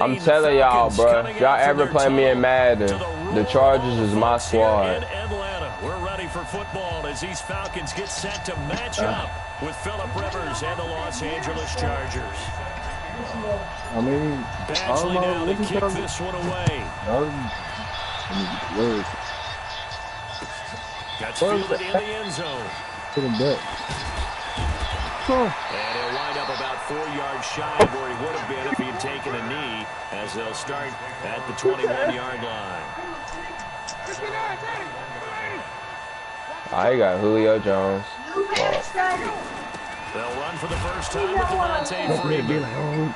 I'm telling y'all, bro. If y'all ever play me in Madden, the Chargers is my squad. We're ready for football as these Falcons get set to match up with Phillip Rivers and the Los Angeles Chargers. I mean, Badgley now to kick this one away. Got fielded in the end zone. Put him back. And he'll wind up about 4 yards shy of where he would have been if he had taken a knee, as they'll start at the 21-yard line. I got Julio Jones. They'll run for the first time with Devontae Freeman.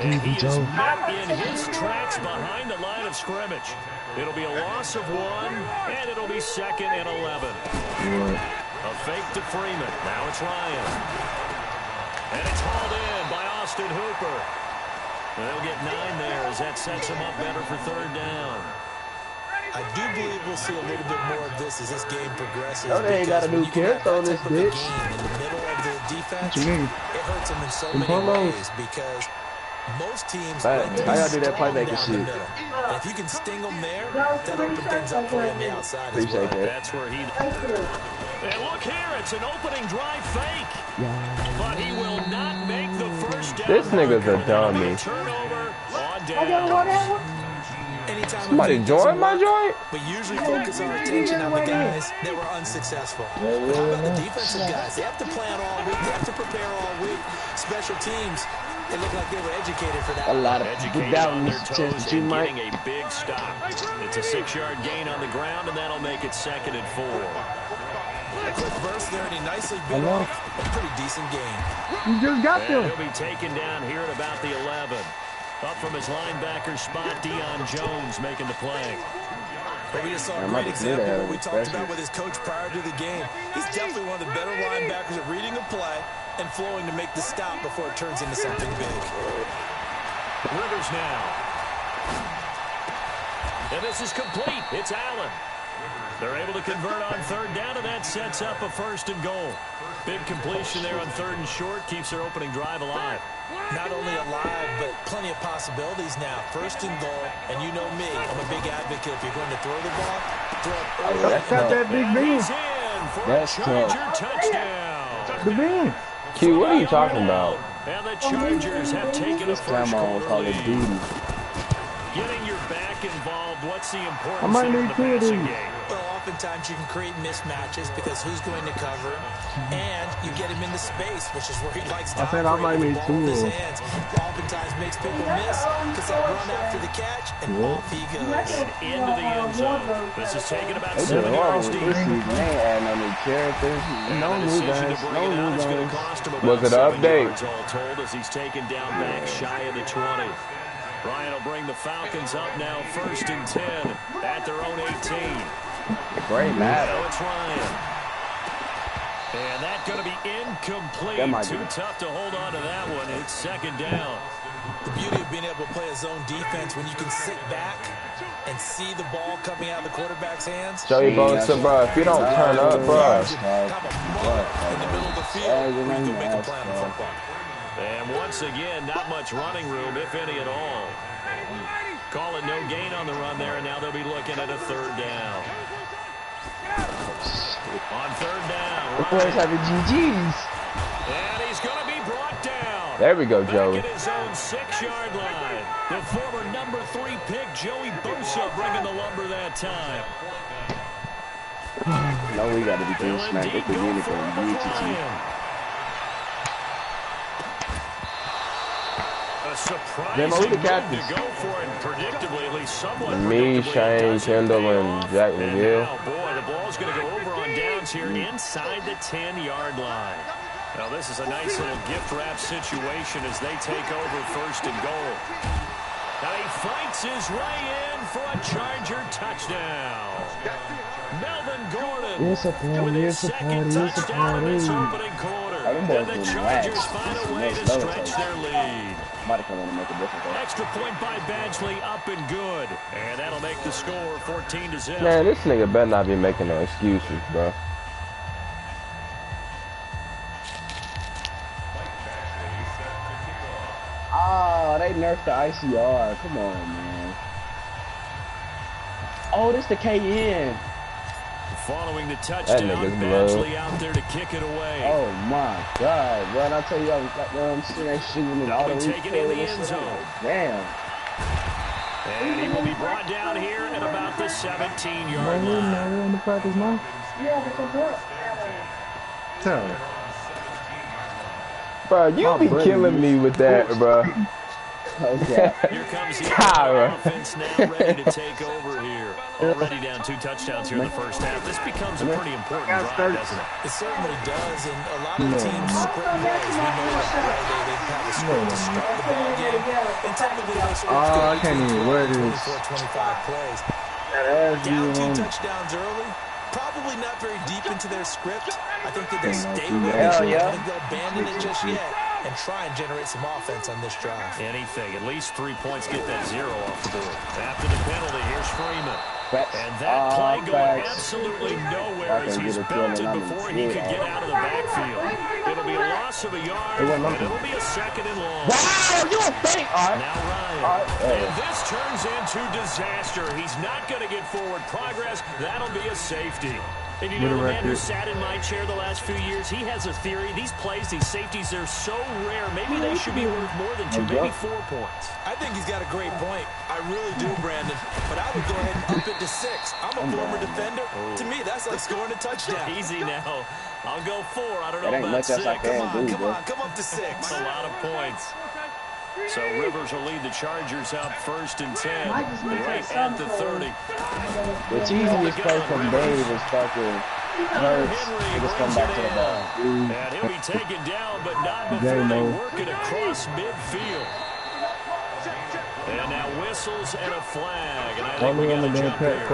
And he is met in his tracks behind the line of scrimmage. It'll be a loss of 1, and it'll be 2nd and 11. A fake to Freeman. Now it's Ryan. And it's hauled in by Austin Hooper. They'll get 9 there as that sets them up better for 3rd down. I do believe we'll see a little bit more of this as this game progresses. Oh, they ain't got a new character on this bitch. In the middle of the defense, What you mean? it hurts them in so many ways because most teams like to be I gotta do that strong playmaker down the shit. middle. And if you can sting them there, that opens things up for you on the outside as well. Appreciate that. That's where he... And look here, it's an opening drive fake. But he will not make the first down. This nigga's a dummy. Turnover on down. Anytime Somebody join my joint? we usually focus our attention on the guys that were unsuccessful. But how about the defensive guys? They have to plan all week. They have to prepare all week. Special teams, they look like they were educated for that. A lot of Educated on their toes and getting a big stop. It's a 6-yard gain on the ground, and that'll make it 2nd and 4. A quick burst there, and he nicely beat off a pretty decent game. You just got And them. he'll be taken down here at about the 11. Up from his linebacker spot, Deion Jones making the play. But we just saw a great example of what we talked about with his coach prior to the game. He's definitely one of the better linebackers at reading a play and flowing to make the stop before it turns into something big. Rivers now. And this is complete. It's Allen. They're able to convert on 3rd down, and that sets up a 1st and goal. Big completion there on 3rd and short keeps their opening drive alive. Not only alive, but plenty of possibilities now. 1st and goal, and you know me, I'm a big advocate. If you're going to throw the ball, throw it early. That's not that big man. He's in for That's a Charger touchdown. The man. Q, what are you talking about? And the Chargers have taken a first quarter Call of lead. Duty. Getting your back involved, what's the I importance might in need the two of passing these. game? Well, oftentimes you can create mismatches because who's going to cover, and you get him into space, which is where he likes to I said I operate might with need the ball in his two. hands. Oftentimes makes people miss because they run after the catch, and off he goes. And into the end zone. This is taken about They 7 just yards horrible deep. this season. They ain't adding no new characters. And No the new decision guys. to bring No it out new is going to guys. cost him Was about it an 7 update? yards all told as he's taken down back shy of the 20. Ryan will bring the Falcons up now 1st and 10 at their own 18. Great Now matter. it's Ryan. And that's going to be incomplete. That might Too be. tough to hold on to that one. It's 2nd down. The beauty of being able to play a zone defense when you can sit back and see the ball coming out of the quarterback's hands. Joey Bosa, bro. If you don't turn up, bro. Have a moment in the middle of the field where you can make a play on the football. And once again, not much running room, if any at all. Call it no gain on the run there, and now they'll be looking at a 3rd down. On 3rd down, The players Ryan. having GGs. And he's going to be brought down. There we go, Back Joey. at his own 6-yard line. The former number 3 pick, Joey Bosa, bringing the lumber that time. No, we got to be doing They'll smack indeed at the go unit for for it with UTT. Ryan. A surprising Them older move captains. to go for it, and predictably, at least somewhat Me, predictably, Shane, it doesn't Kendall, pay and off. Jack And McGill. now, boy, the ball's going to go over on downs here inside the 10-yard line. Now, this is a nice little gift wrap situation as they take over 1st and goal. Now he fights his way in for a Charger touchdown. Melvin Gordon It's a party, with his it's a 2nd party, it's a touchdown in this party. opening quarter. Them And boys the been Chargers waxed. find a way to That's stretch another their lead. Might have come in to make a difference. Though. Extra point by Badgley, up and good. And that'll make the score 14-0. Man, this nigga better not be making no excuses, bro. Oh, they nerfed the ICR. Come on, man. Oh, this the KN. Following the touchdown, Badgley out there to kick it away. Oh my God, bro! I tell you, I was shooting in all the taken in the end zone. Damn. And he will be brought down here at about the 17-yard line. In the practice now? Tell her. Bro, you be killing me with that, bro. Okay. Here comes the offense now ready to take over here. Already down 2 touchdowns here in the first half. This becomes a pretty important drive, doesn't it? It certainly does, and a lot of the teams script plays. We know that they have a script to start the ball game, and technically those scripts I can't even wear this. 24-25 plays. Down 2 touchdowns early. Probably not very deep into their script. I think that they'll stay with it. I don't think they'll abandon it just yet and try and generate some offense on this drive. Anything. At least 3 points get that 0 off the board. After the penalty, here's Freeman. And that play going absolutely nowhere as he's belted before he could get out of the backfield. It'll be a loss of a yard, and it'll be a 2nd and long. Wow, you think? Now Ryan. And this turns into disaster. He's not going to get forward progress. That'll be a safety. And you know, the man who sat in my chair the last few years, he has a theory. These plays, these safeties, they're so rare. Maybe they should be worth more than 2, maybe 4 points. I think he's got a great point. I really do, Brandon. But I would go ahead and up it to 6. I'm a former defender. To me, that's like scoring a touchdown. Easy now. I'll go 4. I don't know That ain't about much 6. else I can do, bro. Come up to 6. That's a lot of points. So Rivers will lead the Chargers out 1st and 10, right at the 30. The cheesiest play from Dave is fucking Hurts. He just come back to the ball. And he'll be taken down, but not before they work it across midfield. And now whistles and a flag. And I think we got a jump here.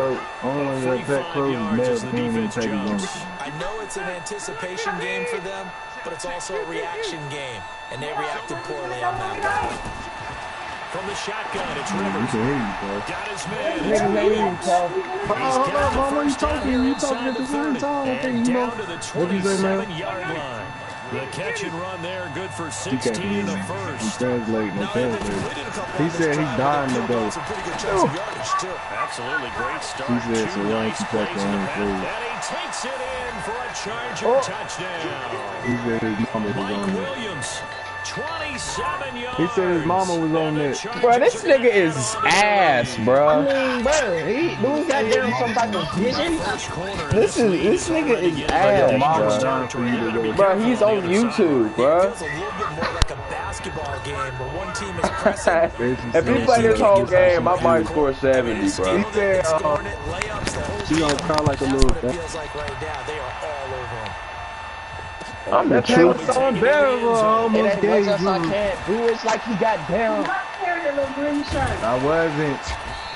45 yards as the defense jumps. I know it's an anticipation game for them, but it's also a reaction game, and they reacted poorly on that one. From the shotgun, it's Rivers. Got his man. You talking at the same time. And down to the 27-yard line. The catch and run there, good for 16 in the first. He's translating. He said he's dying to go. Absolutely great start. He said it's a nice run plays in the on pass. the And he takes it in for a Charger touchdown. He said his mama was Mike on there. Williams, 27 yards. He said his mama was on there. Bro, this nigga is ass, bro. Bro, dude got there on some type of vision. This nigga is ass, bro. Bro, he's on YouTube, bro. It feels a little bit more like a basketball game where one team is pressing. If he play this whole game, I might score 70, bro. He said she gonna cry like a little That's what it feels like right now. They are all over him. I'm the That truth. was so unbearable. I It almost ain't gave much else I you. can't do. It's like he got down. I wasn't.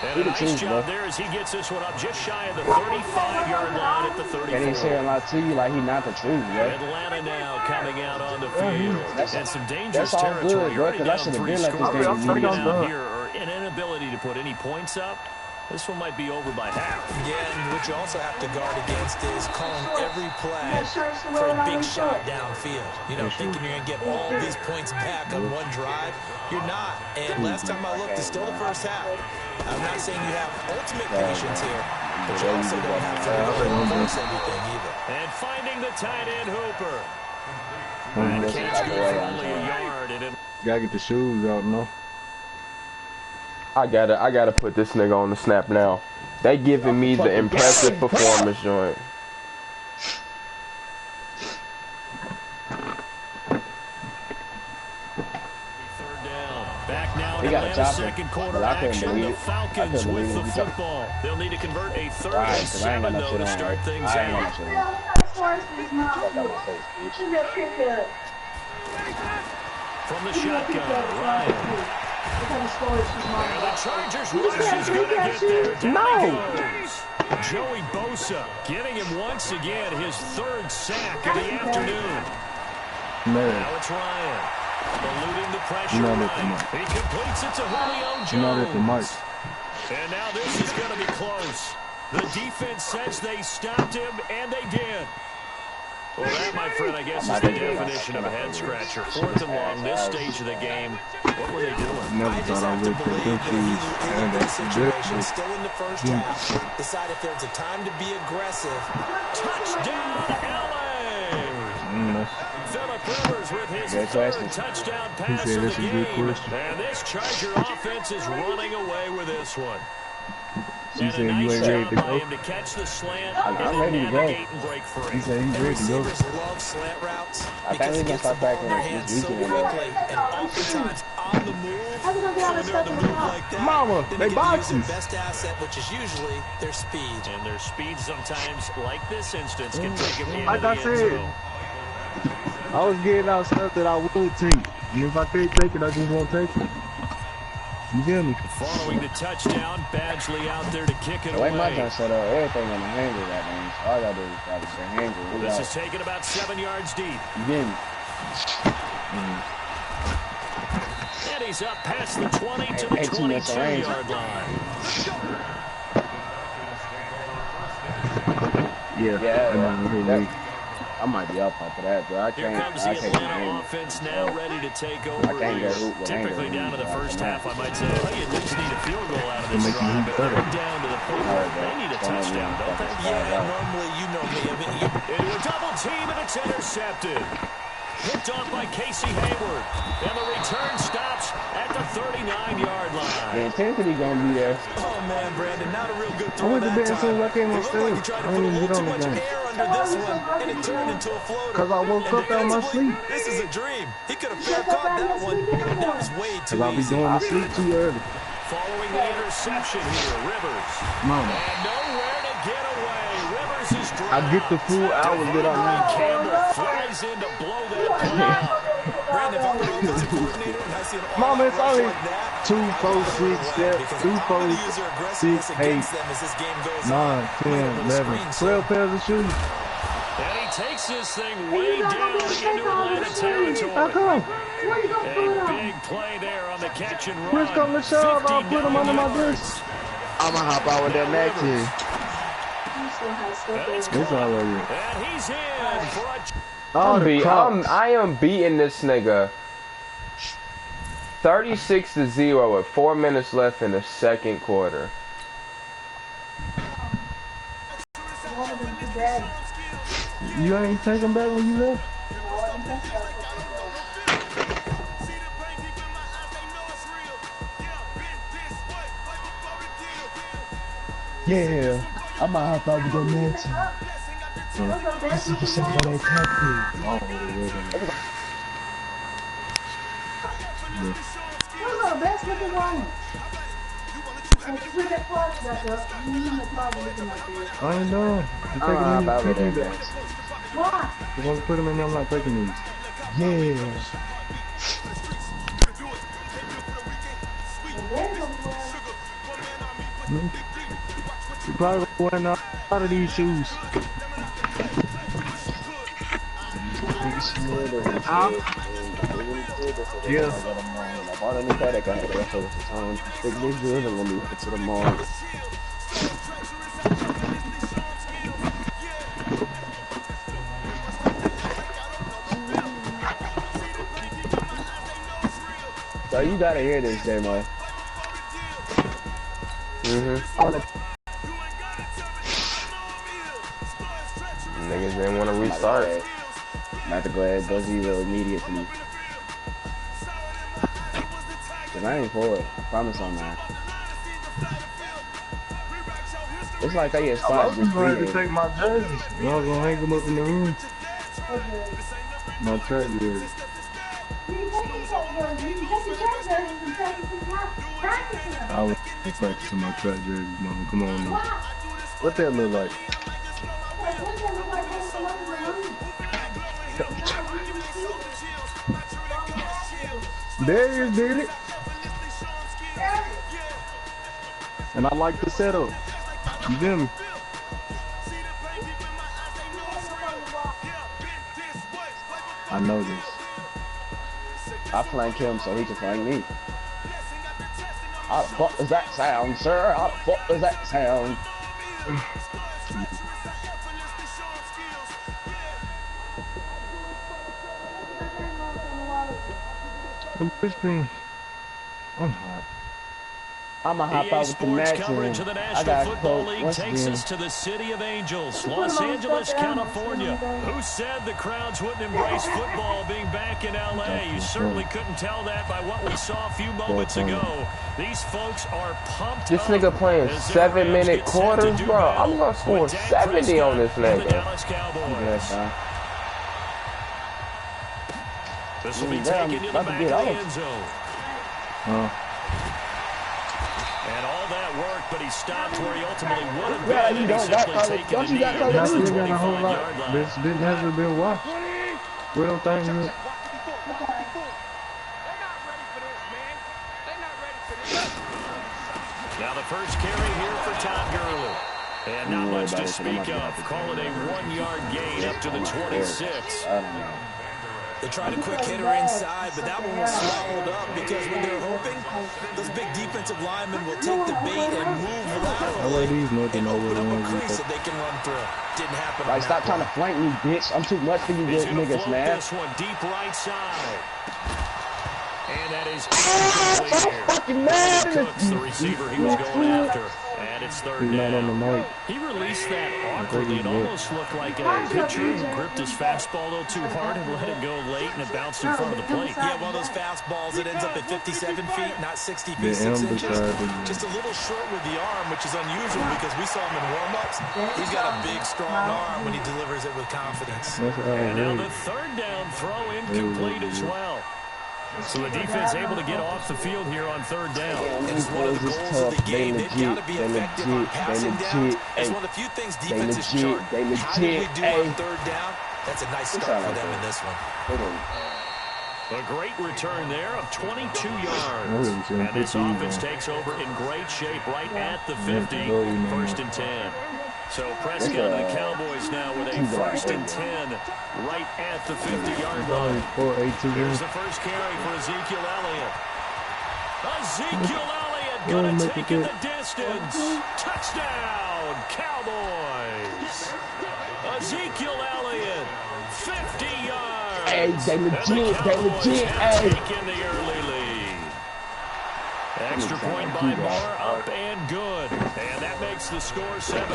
And a nice job there as he gets this one up just shy of the 35-yard line at the 34. And he's saying a lot to you like he not the truth, bro. Atlanta now coming out on the field. And some dangerous that's all territory. good, bro, You're already 'cause I down should've 3 been like this scores. game Bringing immediately. out here or an inability to put any points up. This one might be over by half. Yeah, and what you also have to guard against is calling every play for a big shot downfield. You know, thinking you're going to get all these points back on one drive. You're not. And last time I looked, it's still the first half. I'm not saying you have ultimate patience here, but you also don't have to force everything either. And finding the tight end Hooper. Mhm. That catch good for only a yard. And it Gotta get the shoes out, no? I gotta put this nigga on the snap now. They giving me the impressive performance joint. third down. Back now in He got a Atlanta's chopper, second quarter but I couldn't action. believe The it. Falcons with the football. They'll need to convert a third and 7 though to start things out. From the shotgun, Ryan. And the Chargers rush is going to get there. Down he goes. Joey Bosa getting him once again his third sack of the afternoon. Now it's Ryan. Eluding the pressure. He completes it to Julio Jones. And now this is going to be close. The defense says they stopped him, and they did. Well, that, my friend, I guess is the definition of a head-scratcher. 4th and long, this stage of the game. What were they doing? Never thought I would put them shoes and that situation still in the first half. Decide if there's a time to be aggressive. Touchdown, LA! Phillip Rivers with his third touchdown pass of the game. And this Charger offense is running away with this one. She said you ain't ready to go. To catch the slant I'm ready to go. He said he's ready to go. Love slant routes. I think we're going to start practicing this weekend. And oftentimes on the move. Mama, they boxing. Their best asset, which is usually their speed. And their speed sometimes, like this instance, can take them Like into I the end said, zone. I was getting out stuff that I would take. And if I can't take it, I just won't take it. You feel me? Following the touchdown, Badgley out there to kick it The way my away. gun set up, everything on the hanger that means. All I got to do is grab the hanger. This is taken about 7 yards deep. You get me? And he's up past the 20 to the 22-yard line. Yeah. I might be up off of that, bro. I Here can't. comes the I can't Atlanta offense now ready to take over. I can't go hoop with Typically anger. down to the first half, I might say, well, you at least need a field goal out of this Make you drive. hoop But better. they're down to the point where they need a touchdown, don't they? Yeah, normally, you know me. I mean, Into a double team, and it's intercepted. Picked off by Casey Hayward. And the return stops at the 39-yard The line. intensity gonna be there. oh, man, Brandon, not a real good I throw went to that bed as soon as I came on It looked like he stage. tried to I put a didn't even little get too on much the game. air under this one, and it turned into a floater. 'Cause I woke And up out of my defensively, sleep. This is a dream. He could have fair caught that one. That was way too Cause I'll be easy. going to sleep too early. Following the interception here, Rivers. Mama, And nowhere to get away. Rivers is I dropped. get the full hour that I need. Campbell flies in to blow that play up. Brandon, if I'm an offensive coordinator and I see an Mama, it's all-out rush only like that, 2, 4, 6, 7, because 2, I'm 4, gonna use their aggressiveness 6, 8, against them as this game goes 9, 10, 11, 12 pairs of shoes. And he takes this thing way down into Atlanta How territory. come? A big play there on the catch and run. Push come to shove, I'll put them under my 59 desk. I'ma hop out with that Mac here. And it's It's all over. And he's in for a... I am beating this nigga 36-0 with 4 minutes left in the second quarter. You ain't taking back when you left? Yeah, I might hop out with that match. I see for some of that tactic. Oh, I ain't done. I'm taking these. Why? You want to put them in there? I'm not taking these. Yeah. You probably wearing a lot of these shoes. Yeah. I bought a new paddock. I had to go with the tone. Big good and let me put to the mall. So you gotta hear this, J-Mo. Niggas didn't want to restart. Not to go ahead, go zero immediately. Cause I ain't for it. I promise on that. It's like they get I spots was going to just take my jerseys. I was going to hang them up in the room. My track jersey. I was practicing my track jersey, mama. Come on now. What that look like? Darius did it. And I like the setup. You feel me? I know this. I flank him so he can flank me. How the fuck does that sound, sir? How the fuck does that sound? I'm hot. I'ma hop out with the EA Max Sports coverage of the I National got Football Coach. League takes us to the city of Angels, Los Angeles, California. Who said the crowds wouldn't embrace football being back in L.A.? You certainly couldn't tell that by what we saw a few moments ago. These folks are pumped This nigga playing 7-minute quarters, bro. I'm gonna score 70 on this nigga. This will be taken to the back of the end zone. And all that work, but he stopped where he ultimately would have been. And he simply taken the knee at the 25-yard line. This hasn't been watched. We don't think it. Now the first carry here for Todd Gurley. And not much to speak of. Call it a 1-yard gain up to the 26. They tried a quick hitter inside, but that one was swallowed up because when they're hoping, those big defensive linemen will take the bait and move laterally and open up a crease that they can run through. Didn't happen. Right, stop trying to flank me, bitch. I'm too much for you niggas, man. This one deep right side. And that is incomplete here. Fucking mad. Cooks, the receiver he was going after. And it's third down. He released that awkwardly. It almost looked like a pitcher gripped his fastball a little too hard and let it go late, and it bounced in front of the plate. Yeah, one of those fastballs that ends up at 57 feet, not 60 feet, 6 inches. Just a little short with the arm, which is unusual because we saw him in warm-ups. He's got a big, strong arm when he delivers it with confidence. And now the third down throw incomplete as well. So the defense able to get off the field here on third down. It's one of the goals of the game. They've got to be effective on passing down. It's one of the few things defenses chart. How did we do on third down? That's a nice start for them in this one. A great return there of 22 yards. And this offense takes over in great shape right at the 50. 1st and 10. So Prescott and the Cowboys now with a 1st and 10 right at the 50-yard line. Here's the first carry for Ezekiel Elliott. Ezekiel Elliott going to take it the distance. Touchdown, Cowboys. Ezekiel Elliott, 50 yards. Hey, they legit, hey. Taking the early lead. Extra point by Moore, up and good. And that makes the score 7-0.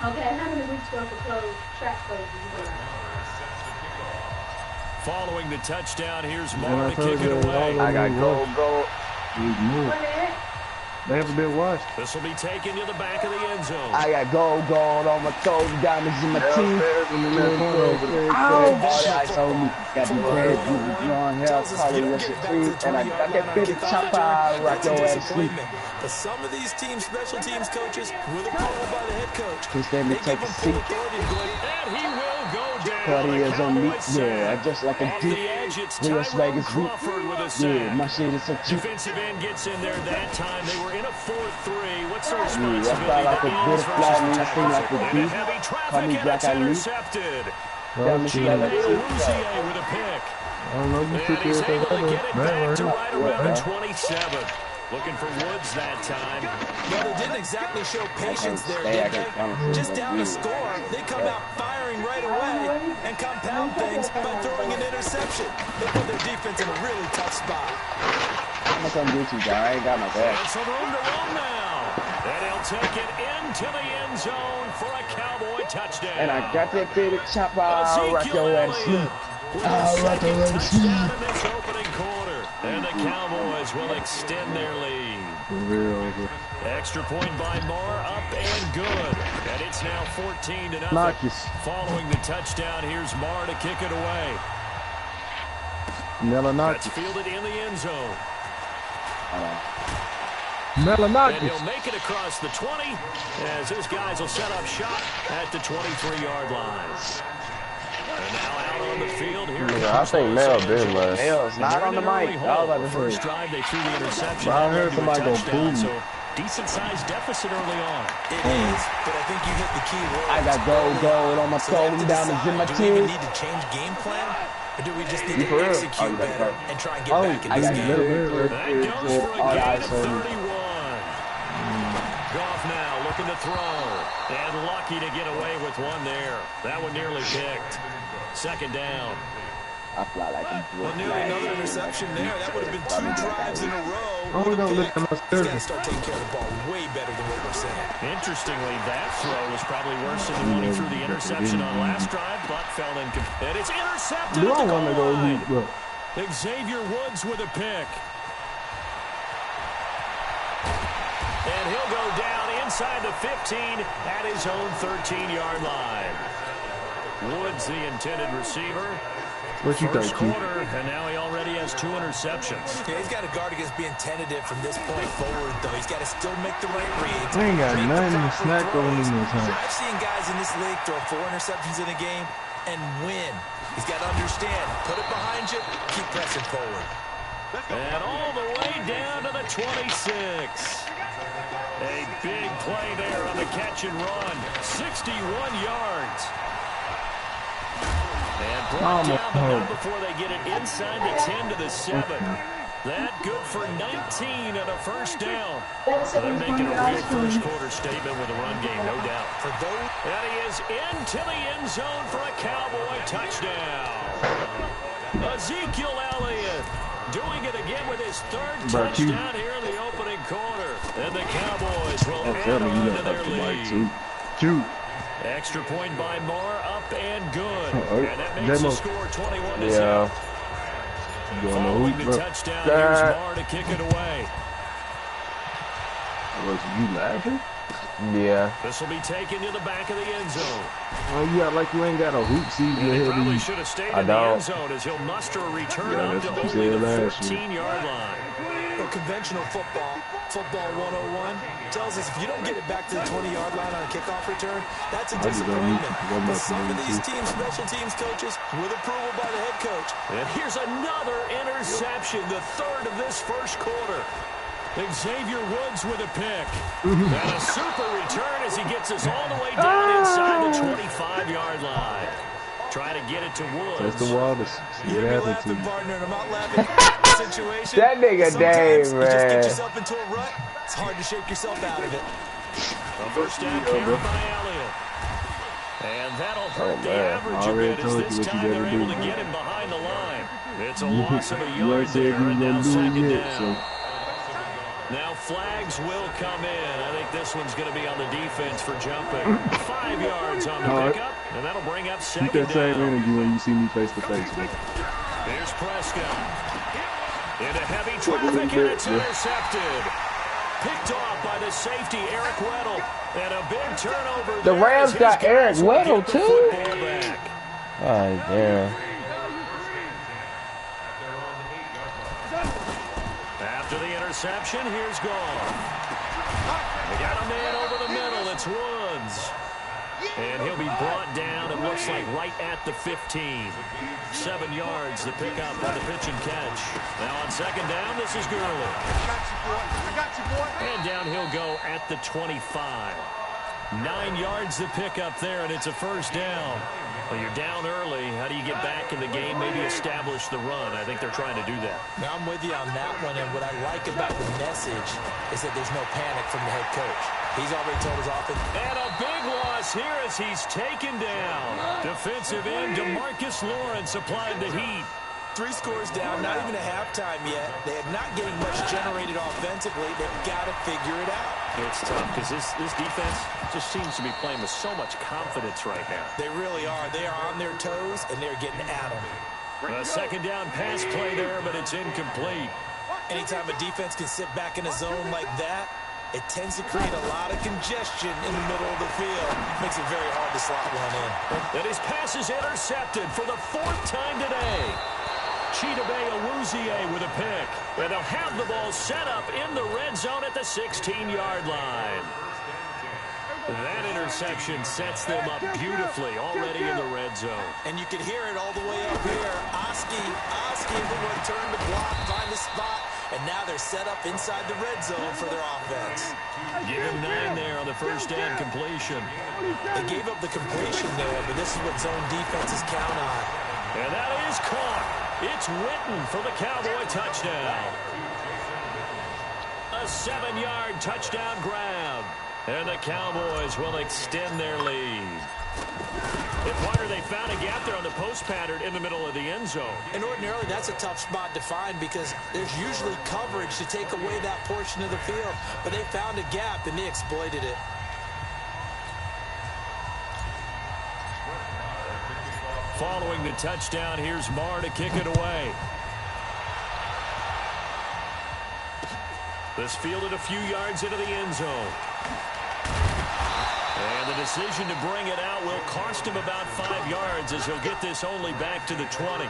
Okay, how many weeks ago for closed track closing? Following the touchdown, here's Moore to kick it away. I got go. They haven't been watched. This will be taken to the back of the end zone. I got gold on my toes, diamonds in my teeth. I told me, got the bread, long hair, collar, and I got that big chopper, rock your ass sleep. But some of these teams, special teams coaches, will appointed by the head coach. Please let me take a seat. And he will go down. Party is on me, yeah, just like a deep Las Vegas week. Yeah, my shit is so cheap. Defensive end gets in there that time. They were in a 4-3. What's the Yeah, responsibility? I felt like a good fly, man. I seem like a And beast. heavy Call traffic, me and Black it's Eyed Leaf. intercepted. Gene Rouzier with a pick. I don't know if you And took he's it able to get it back to right. right around the 27. Looking for Woods that time. Well, they didn't exactly show patience there, did they? Just down to score, they come out firing right away and compound things by throwing an interception. They put their defense in a really tough spot. I'm not gonna get you, guy. I ain't got my back. And some room to run now. And he'll take it into the end zone for a Cowboy touchdown. And I got that big chopper, rock Ezekiel your ass sleep. Elliott with a second touchdown in this opening quarter. And the Cowboys will extend their lead. Extra point by Moore, up and good. And it's now 14-0. Following the touchdown, here's Moore to kick it away. That's fielded in the end zone. And he'll make it across the 20 as his guys will set up shop at the 23-yard line. And now out on the field here. Yeah, I think Mel been less. Mel's not on the mic. The first drive, they threw the interception. I heard somebody go boom. So decent-sized deficit early on. It is, but I think you hit the key word. I got gold on my toes, diamonds in my teeth. Do we even teeth. need to change game plan? Or do we just need to execute better and try and get back in I this got game? That goes for a gain of 31. Goff now looking to throw. And lucky to get away with one there. That one nearly picked. Second down. I fly like a Well, nearly another interception there. That would have been 2 drives in a row. Oh, we don't look at my He's got to service. start taking care of the ball way better than what we're saying. Interestingly, that throw was probably worse than the one he threw the interception on last drive, but fell incomplete. And it's intercepted Do at I the want to goal go line. hoop, bro? Xavier Woods with a pick. And he'll go down inside the 15 at his own 13-yard line. Woods, the intended receiver. What you First think, Keith? quarter, and now he already has 2 interceptions. Yeah, he's got to guard against being tentative from this point forward, though. He's got to still make the right reads. I ain't got make the nothing to proper snack on throws. in this house. I've seen guys in this league throw 4 interceptions in a game and win. He's got to understand, put it behind you, keep pressing forward. And all the way down to the 26. A big play there on the catch and run. 61 yards. And brought down, but not before they get it inside the 10 to the 7. That good for 19 and a first down. They're making a real first quarter statement with a run game, no doubt. For those, And he is into the end zone for a Cowboy touchdown. Ezekiel Elliott doing it again with his 3rd touchdown here in the opening quarter. And the Cowboys will add on to their lead. Shoot. Extra point by Moore, up and good. And that makes Demo. the score 21 to 7. Yeah. You going to Following hoop, the bro? touchdown, here's Moore to kick it away. Was you laughing? Yeah. This will be taken to the back of the end zone. Oh, you act like you ain't got a hoop season And he ahead of probably you. should have stayed I in the don't. end zone as he'll muster a return Yeah, up that's to what you only the said last year. 14-yard line. well, conventional football 101, tells us if you don't get it back to the 20-yard line on a kickoff return, that's a disappointment. But some of these teams, special teams coaches, with approval by the head coach. And here's another interception, the 3rd of this first quarter. Xavier Woods with a pick. And a super return as he gets us all the way down inside the 25-yard line. Try to get it to Woods. That's the wildest. You What hear me happened to laughing, you? partner, and I'm not laughing at the situation. That nigga Sometimes Dave, you just get man. yourself into a rut, it's hard to shake yourself out of it. A first down carry by Elliott. And that'll hurt the man. average I a already bit as told you this what you time gotta they're do, able to man. get him behind the line. It's a loss of a You yard ain't said there, you and now gonna do second it yet, down. so. Now flags will come in. I think this one's going to be on the defense for jumping. 5 yards on the pickup, and that'll bring up Keep second that same down. energy when you see me face to face, man. Here's Prescott. Into heavy traffic, and it's intercepted. Picked off by the safety, Eric Weddle. And a big turnover The there Rams as his got Eric guys will Weddle, get the too? football back. Oh, damn. After the interception, here's Goff. They got a man over the middle. It's Woods. And he'll be brought down, it looks like, right at the 15. 7 yards, the pickup on the pitch and catch. Now on second down, this is Gurley. I got you, boy. And down he'll go at the 25. 9 yards the pickup there, and it's a first down. Well, you're down early. How do you get back in the game, maybe establish the run? I think they're trying to do that. Now, I'm with you on that one, and what I like about the message is that there's no panic from the head coach. He's already told his offense. And a big loss here as he's taken down. Defensive end DeMarcus Lawrence applied the heat. 3 scores down, not even a halftime yet. They are not getting much generated offensively. They've got to figure it out. It's tough because this defense just seems to be playing with so much confidence right now. They really are. They are on their toes, and they're getting at them. A second down pass play there, but it's incomplete. Anytime a defense can sit back in a zone like that, it tends to create a lot of congestion in the middle of the field. Makes it very hard to slot one in. And his pass is intercepted for the 4th time today. Chidobe Awuzie with a pick. And they'll have the ball set up in the red zone at the 16-yard line. That interception sets them up beautifully already in the red zone. And you can hear it all the way up here. Oski will turn to block, find the spot, and now they're set up inside the red zone for their offense. Give him 9 there on the first down completion. They gave up the completion there, but this is what zone defenses count on. And that is caught. It's Witten for the Cowboy touchdown. A 7-yard touchdown grab. And the Cowboys will extend their lead. If Pointer, they found a gap there on the post pattern in the middle of the end zone. And ordinarily, that's a tough spot to find because there's usually coverage to take away that portion of the field. But they found a gap, and they exploited it. Following the touchdown, here's Marr to kick it away. This fielded a few yards into the end zone. And the decision to bring it out will cost him about 5 yards as he'll get this only back to the 20.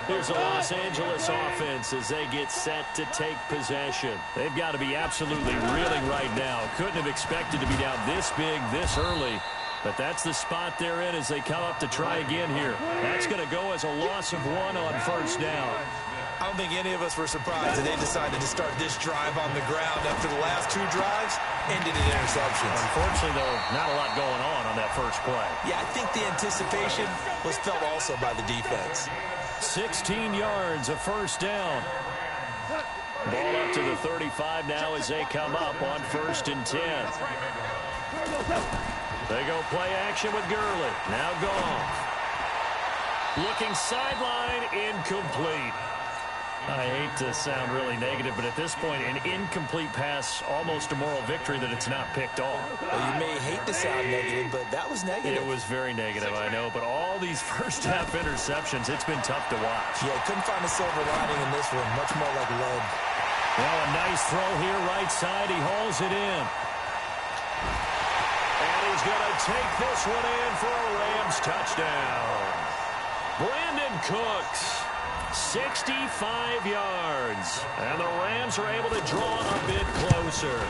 Here's the Los Angeles offense as they get set to take possession. They've got to be absolutely reeling right now. Couldn't have expected to be down this big, this early. But that's the spot they're in as they come up to try again here. That's going to go as a loss of 1 on first down. I don't think any of us were surprised that they decided to start this drive on the ground after the last 2 drives ended in interceptions. Unfortunately, though, not a lot going on that first play. Yeah, I think the anticipation was felt also by the defense. 16 yards, a first down. Ball up to the 35 now as they come up on 1st and 10. They go play action with Gurley. Now Goff. Looking sideline, incomplete. I hate to sound really negative, but at this point, an incomplete pass, almost a moral victory that it's not picked off. Well, you may hate to sound negative, but that was negative. It was very negative, I know, but all these first-half interceptions, it's been tough to watch. Yeah, couldn't find a silver lining in this one, much more like lead. Well, a nice throw here, right side. He hauls it in. And he's going to take this one in for a Rams touchdown. Brandon Cooks. 65 yards. And the Rams are able to draw a bit closer.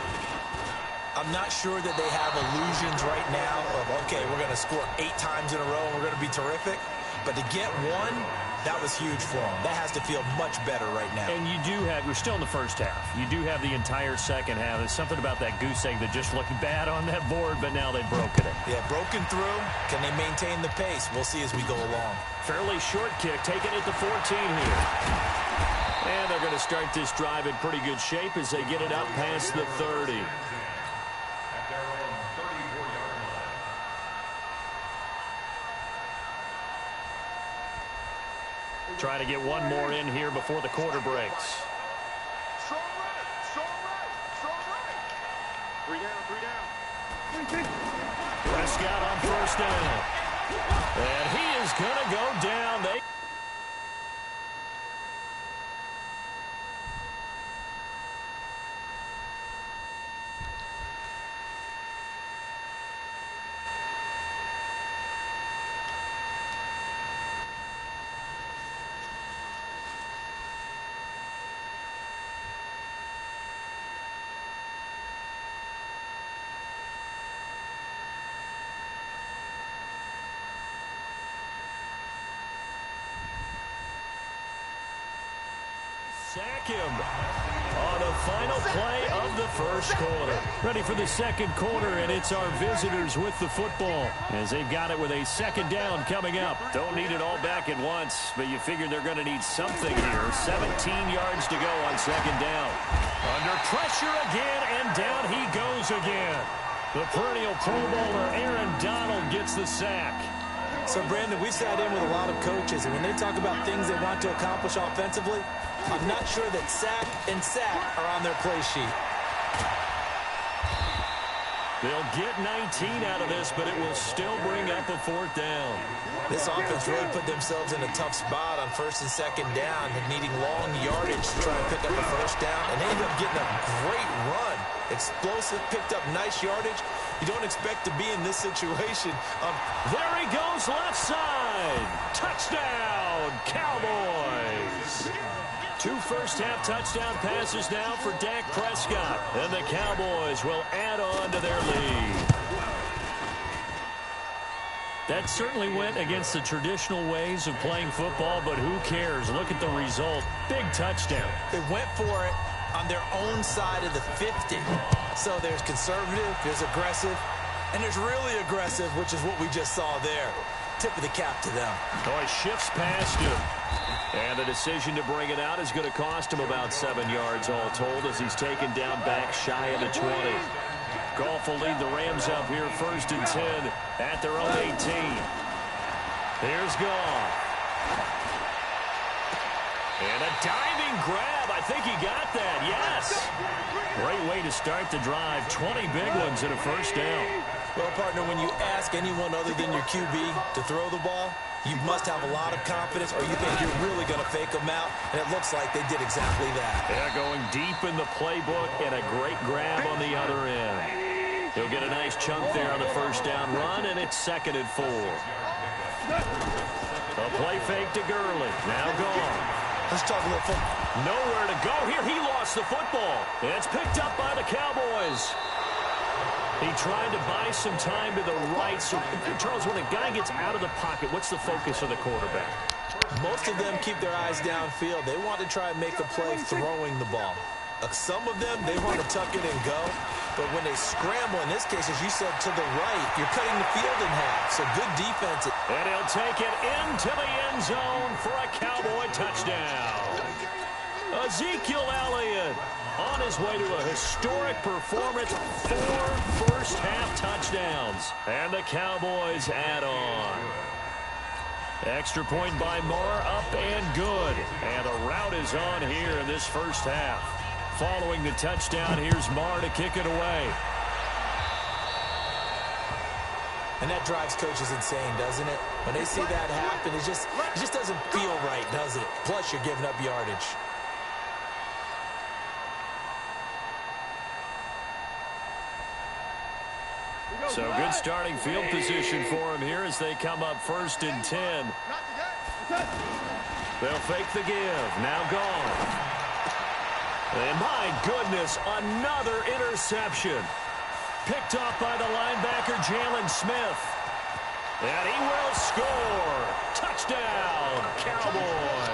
I'm not sure that they have illusions right now of, okay, we're going to score 8 times in a row and we're going to be terrific. But to get 1, that was huge for them. That has to feel much better right now. And you do have, we're still in the first half. You do have the entire second half. There's something about that goose egg that just looked bad on that board, but now they've broken it. Yeah, broken through. Can they maintain the pace? We'll see as we go along. Fairly short kick, taken at the 14 here. And they're going to start this drive in pretty good shape as they get it up past the 30. Try to get one more in here before the quarter breaks. Strong right, strong right, strong right. 3 down. Prescott on first down. And he is going to go down. Sack him on the final play of the first quarter. Ready for the second quarter, and it's our visitors with the football as they've got it with a second down coming up. Don't need it all back at once, but you figure they're going to need something here. 17 yards to go on second down. Under pressure again, and down he goes again. The perennial Pro Bowler Aaron Donald gets the sack. So, Brandon, we've sat in with a lot of coaches, and when they talk about things they want to accomplish offensively, I'm not sure that sack and sack are on their play sheet. They'll get 19 out of this, but it will still bring up a 4th down. This offense really put themselves in a tough spot on 1st and 2nd down, needing long yardage to try and pick up a 1st down, and they ended up getting a great run. Explosive, picked up nice yardage. You don't expect to be in this situation. There he goes, left side. Touchdown, Cowboys. 2 first-half touchdown passes now for Dak Prescott. And the Cowboys will add on to their lead. That certainly went against the traditional ways of playing football, but who cares? Look at the result. Big touchdown. They went for it on their own side of the 50. So there's conservative, there's aggressive, and there's really aggressive, which is what we just saw there. Tip of the cap to them. Oh, he shifts past him. And the decision to bring it out is going to cost him about 7 yards all told as he's taken down back shy of the 20. Goff will lead the Rams up here 1st and 10 at their own 18. Here's Goff. And a diving grab. I think he got that. Yes. Great way to start the drive. 20 big ones and a first down. Well, partner, when you ask anyone other than your QB to throw the ball, you must have a lot of confidence or you think you're really going to fake them out, and it looks like they did exactly that. Yeah, going deep in the playbook and a great grab on the other end. He'll get a nice chunk there on the first down run, and it's 2nd and 4. A play fake to Gurley. Now gone. Let's talk a little football. Nowhere to go here. He lost the football. It's picked up by the Cowboys. He tried to buy some time to the right. So, Charles, when a guy gets out of the pocket, what's the focus of the quarterback? Most of them keep their eyes downfield. They want to try and make a play throwing the ball. Some of them, they want to tuck it and go. But when they scramble, in this case, as you said, to the right, you're cutting the field in half. So good defense. And he'll take it into the end zone for a Cowboy touchdown. Ezekiel Elliott on his way to a historic performance. 4 first-half touchdowns. And the Cowboys add on. Extra point by Marr, up and good. And the route is on here in this first half. Following the touchdown, here's Marr to kick it away. And that drives coaches insane, doesn't it? When they see that happen, it just doesn't feel right, does it? Plus, you're giving up yardage. So good starting field position for him here as they come up 1st and 10. They'll fake the give. Now gone. And my goodness, another interception. Picked off by the linebacker, Jalen Smith. And he will score. Touchdown, Cowboys.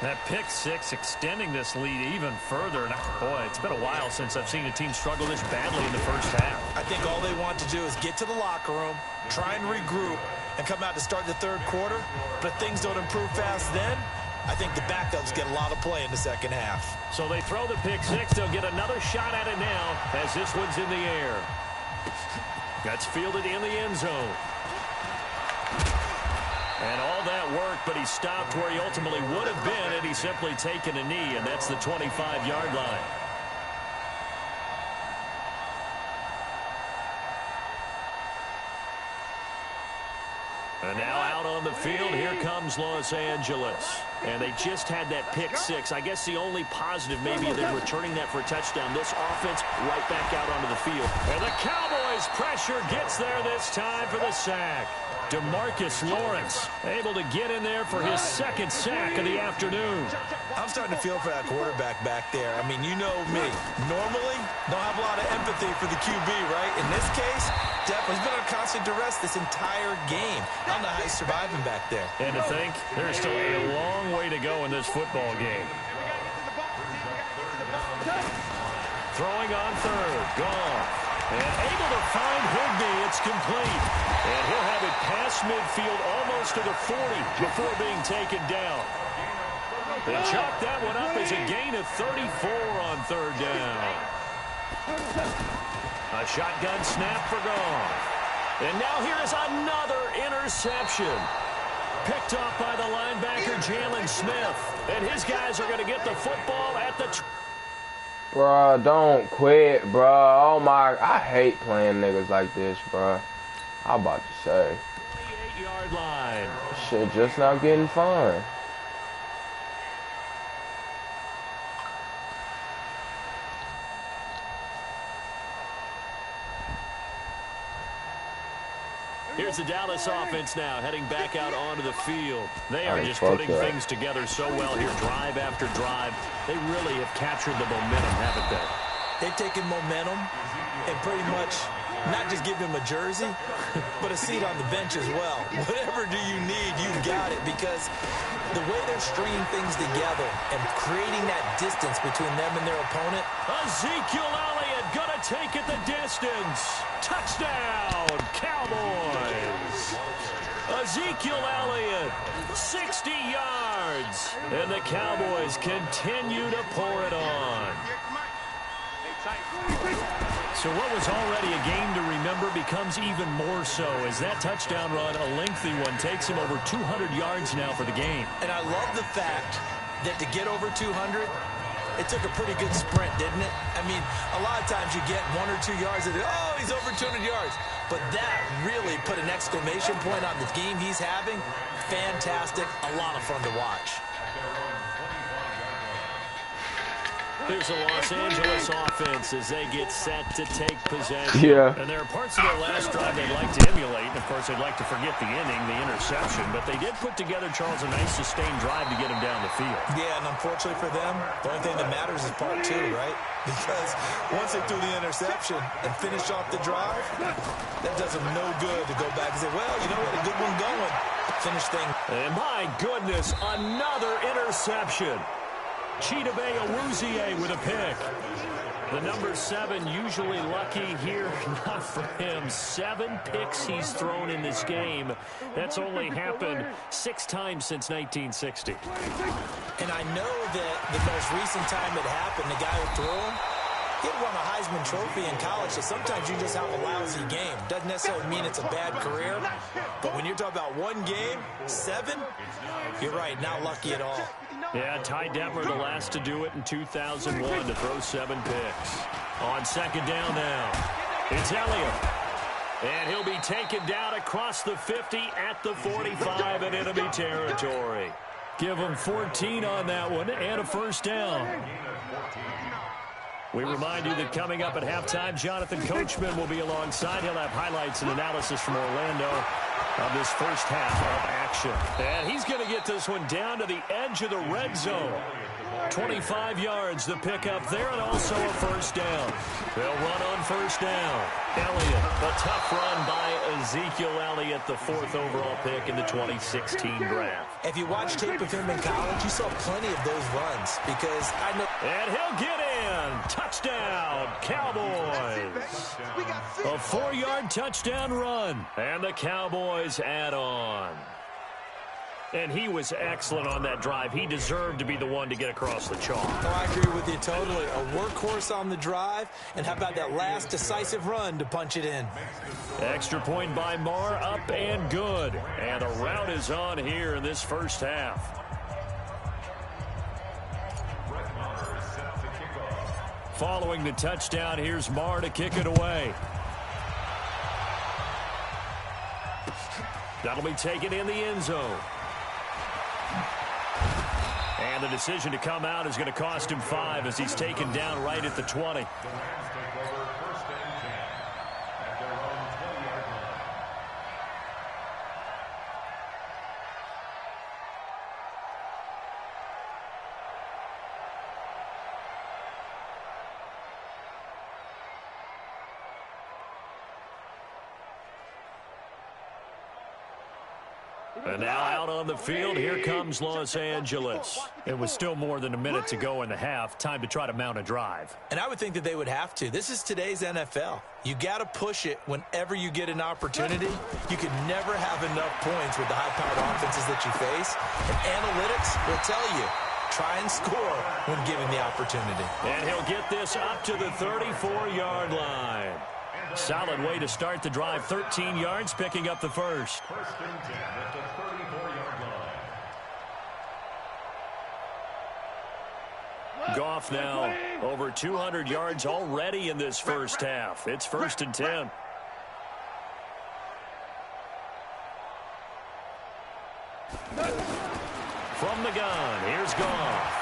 That pick six extending this lead even further. And boy, it's been a while since I've seen a team struggle this badly in the first half. I think all they want to do is get to the locker room, try and regroup, and come out to start the third quarter. But if things don't improve fast then, I think the backups get a lot of play in the second half. So they throw the pick six. They'll get another shot at it now as this one's in the air. That's fielded in the end zone. And all that work, but he stopped where he ultimately would have been had he simply taken a knee, and that's the 25-yard line. And now out on the field, here comes Los Angeles. And they just had that pick six. I guess the only positive maybe of them returning that for a touchdown. This offense right back out onto the field. And the Cowboys' pressure gets there this time for the sack. DeMarcus Lawrence able to get in there for his second sack of the afternoon. I'm starting to feel for that quarterback back there. I mean, you know me. Normally, don't have a lot of empathy for the QB, right? In this case, definitely has been on constant duress this entire game. I don't know how he's surviving back there. And to think, there's still a long way to go in this football game. Throwing on third. Gone. And able to find Higbee. It's complete. And he'll have it past midfield almost to the 40 before being taken down. They chalk that one up as a gain of 34 on third down. A shotgun snap for Goff. And now here is another interception. Picked off by the linebacker, Jalen Smith. And his guys are going to get the football at the... Bruh, don't quit, bruh. Oh my, I hate playing niggas like this, bruh. I'm about to say. 28-yard line. Shit just not getting fun. Here's the Dallas offense now, heading back out onto the field. They are just fuck putting that. things together so well here, drive after drive. They really have captured the momentum, haven't they? They've taken momentum and pretty much not just give him a jersey, but a seat on the bench as well. Whatever do you need, you've got it, because the way they're stringing things together and creating that distance between them and their opponent. Ezekiel Elliott gonna take it the distance. Touchdown, Cowboys. Ezekiel Elliott, 60 yards. And the Cowboys continue to pour it on. So what was already a game to remember becomes even more so as that touchdown run, a lengthy one, takes him over 200 yards now for the game. And I love the fact that to get over 200, it took a pretty good sprint, didn't it? I mean, a lot of times you get 1 or 2 yards and, oh, he's over 200 yards. But that really put an exclamation point on the game he's having. Fantastic. A lot of fun to watch. Here's the Los Angeles offense as they get set to take possession. Yeah. And there are parts of their last drive they'd like to emulate. And, of course, they'd like to forget the inning, the interception. But they did put together, Charles, a nice sustained drive to get him down the field. Yeah, and unfortunately for them, the only thing that matters is part 2, right? Because once they threw the interception and finished off the drive, that does them no good to go back and say, well, you know what, a good one going. Finish thing. And my goodness, another interception. Chidobe Awuzie with a pick. The number 7 usually lucky here, not for him. 7 picks he's thrown in this game. That's only happened 6 times since 1960. And I know that the most recent time it happened, the guy who threw him, he had won a Heisman Trophy in college, so sometimes you just have a lousy game. Doesn't necessarily mean it's a bad career, but when you're talking about 1 game, 7, you're right, not lucky at all. Yeah, Ty Detmer, the last to do it in 2001 to throw 7 picks. On second down now, it's Elliott. And he'll be taken down across the 50 at the 45 in enemy territory. Give him 14 on that one and a first down. We remind you that coming up at halftime, Jonathan Coachman will be alongside. He'll have highlights and analysis from Orlando of this first half of action. And he's going to get this one down to the edge of the red zone. 25 yards the pickup there, and also a first down. They'll run on first down. Elliott, a tough run by Ezekiel Elliott, the 4th overall pick in the 2016 draft. If you watch tape of him in college, you saw plenty of those runs because I know. And he'll get in. Touchdown, Cowboys. A 4-yard touchdown run. And the Cowboys add on. And he was excellent on that drive. He deserved to be the one to get across the chalk. Oh, I agree with you totally. A workhorse on the drive, and how about that last decisive run to punch it in? Extra point by Marr, up and good. And a rout is on here in this first half. Following the touchdown, here's Marr to kick it away. That'll be taken in the end zone. And the decision to come out is going to cost him 5 as he's taken down right at the 20. And now out on the field, here comes Los Angeles. It was still more than a minute to go in the half. Time to try to mount a drive. And I would think that they would have to. This is today's NFL. You got to push it whenever you get an opportunity. You can never have enough points with the high-powered offenses that you face. And analytics will tell you, try and score when given the opportunity. And he'll get this up to the 34-yard line. Solid way to start the drive. 13 yards, picking up the first. First and 10 at the 34-yard line. Goff now over 200 yards already in this first half. It's first and 10. From the gun, here's Goff.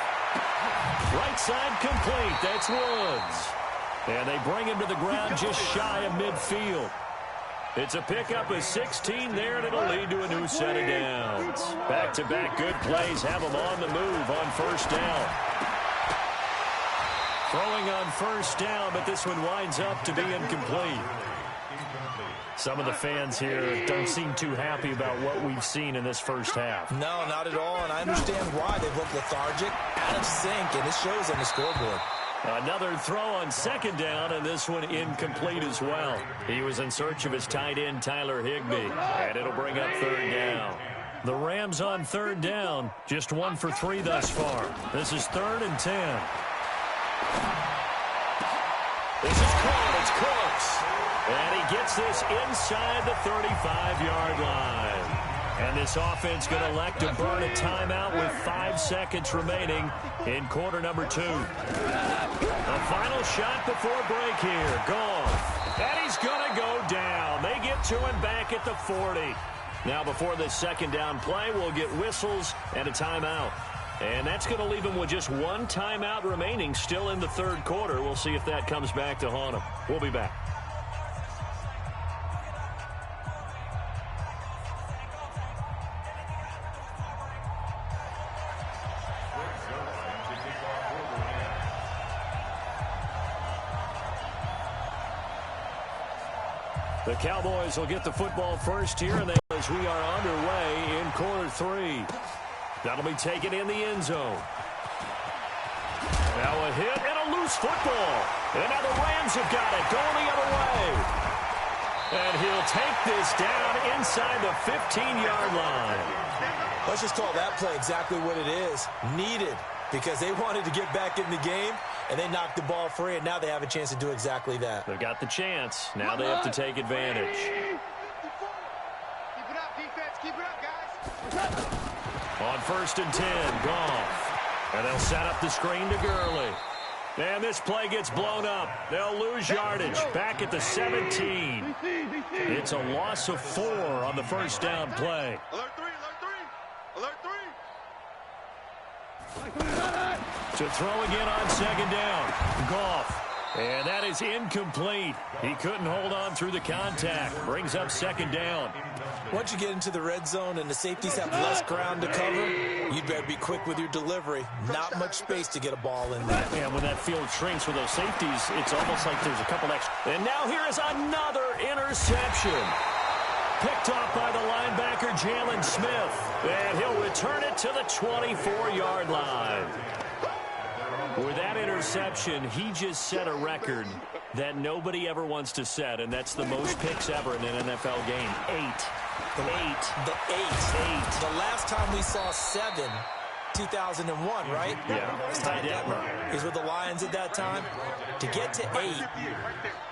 Right side complete. That's Woods. And they bring him to the ground just shy of midfield. It's a pickup of 16 there, and it'll lead to a new set of downs. Back-to-back good plays have them on the move on first down. Throwing on first down, but this one winds up to be incomplete. Some of the fans here don't seem too happy about what we've seen in this first half. No, not at all, and I understand why. They've looked lethargic, out of sync, and it shows on the scoreboard. Another throw on second down, and this one incomplete as well. He was in search of his tight end, Tyler Higbee, and it'll bring up third down. The Rams on third down, just 1 for 3 thus far. This is 3rd and 10. This is caught. It's Cooks. And he gets this inside the 35-yard line. And this offense going to elect to burn a timeout with 5 seconds remaining in quarter number 2. A final shot before break here. Goff. And he's going to go down. They get to him back at the 40. Now before this second down play, we'll get whistles and a timeout. And that's going to leave him with just 1 timeout remaining still in the third quarter. We'll see if that comes back to haunt him. We'll be back. The Cowboys will get the football first here, and as we are underway in quarter 3. That'll be taken in the end zone. Now a hit and a loose football. And now the Rams have got it, going the other way. And he'll take this down inside the 15-yard line. Let's just call that play exactly what it is. Needed, because they wanted to get back in the game, and they knocked the ball free, and now they have a chance to do exactly that. They've got the chance. Now they have to take advantage. Keep it up, defense. Keep it up, guys. On first and 10, Goff. And they'll set up the screen to Gurley. And this play gets blown up. They'll lose yardage back at the 17. It's a loss of 4 on the first down play. Alert 3, alert 3, alert 3. To throw again on second down. Goff. And that is incomplete. He couldn't hold on through the contact. Brings up second down. Once you get into the red zone and the safeties have less ground to cover, you'd better be quick with your delivery. Not much space to get a ball in there. And when that field shrinks with those safeties, it's almost like there's a couple extra. And now here is another interception. Picked off by the linebacker, Jalen Smith. And he'll return it to the 24-yard line. With that interception, he just set a record that nobody ever wants to set, and that's the most picks ever in an NFL game. 8. The last time we saw 7, 2001, right? Yeah. Ty Detmer is with the Lions at that time. To get to 8,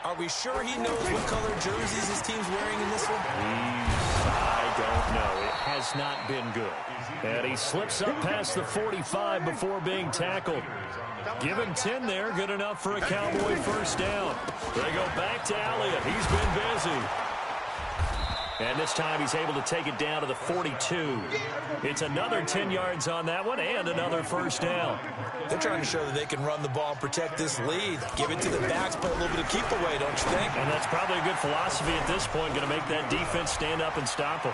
are we sure he knows what color jerseys his team's wearing in this one? I don't know. It has not been good. And he slips up past the 45 before being tackled. Give him 10 there. Good enough for a Cowboy first down. They go back to Elliott. He's been busy. And this time he's able to take it down to the 42. It's another 10 yards on that one and another first down. They're trying to show that they can run the ball and protect this lead. Give it to the backs, play a little bit of keep away, don't you think? And that's probably a good philosophy at this point. Going to make that defense stand up and stop them.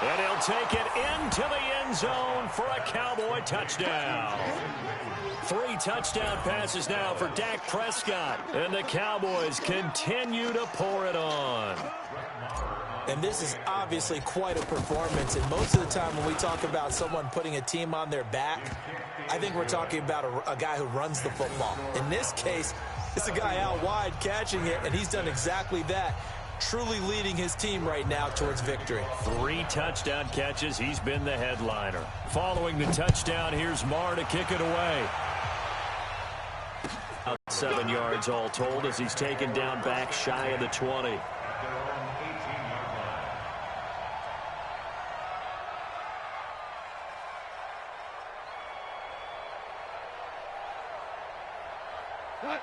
And he'll take it into the end zone for a Cowboy touchdown. 3 touchdown passes now for Dak Prescott. And the Cowboys continue to pour it on. And this is obviously quite a performance. And most of the time when we talk about someone putting a team on their back, I think we're talking about a guy who runs the football. In this case, it's a guy out wide catching it, and he's done exactly that. truly leading his team right now towards victory. 3 touchdown catches. He's been the headliner. Following the touchdown, here's Marr to kick it away. 7 yards all told as he's taken down back shy of the 20.